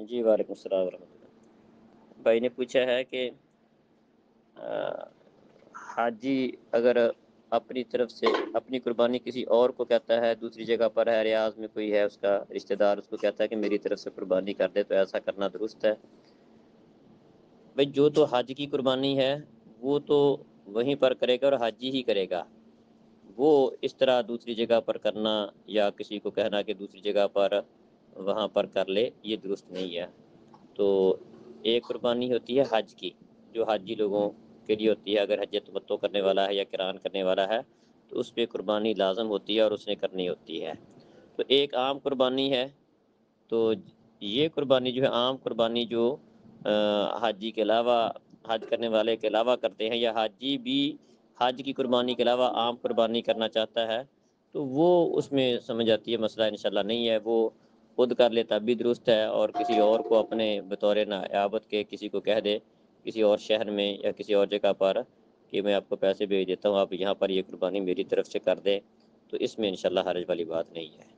جی وعلیکم السلام ورحمۃ اللہ۔ بھائی نے پوچھا ہے کہ حاجی اگر اپنی طرف سے اپنی قربانی کسی اور کو کہتا ہے، دوسری جگہ پر ہے، ریاض میں کوئی ہے اس کا رشتہ دار، اس کو کہتا ہے کہ میری طرف سے قربانی کر دے، تو ایسا کرنا درست ہے؟ بھائی جو تو حج کی قربانی ہے وہ تو وہیں پر کرے گا اور حاجی ہی کرے گا، وہ اس طرح دوسری جگہ پر کرنا یا کسی کو کہنا کہ دوسری جگہ پر وہاں پر کر لے، یہ درست نہیں ہے۔ تو ایک قربانی ہوتی ہے حج کی، جو حاجی لوگوں کے لیے ہوتی ہے، اگر حج تمتع کرنے والا ہے یا قران کرنے والا ہے تو اس پہ قربانی لازم ہوتی ہے اور اس نے کرنی ہوتی ہے۔ تو ایک عام قربانی ہے، تو یہ قربانی جو ہے عام قربانی جو حاجی کے علاوہ، حج کرنے والے کے علاوہ کرتے ہیں، یا حاجی بھی حج کی قربانی کے علاوہ عام قربانی کرنا چاہتا ہے، تو وہ اس میں سمجھ آتی ہے مسئلہ انشاءاللہ نہیں ہے، وہ خود کر لے تب بھی درست ہے، اور کسی اور کو اپنے بطور نیابت کے کسی کو کہہ دے کسی اور شہر میں یا کسی اور جگہ پر کہ میں آپ کو پیسے بھیج دیتا ہوں، آپ یہاں پر یہ قربانی میری طرف سے کر دیں، تو اس میں انشاءاللہ حرج والی بات نہیں ہے۔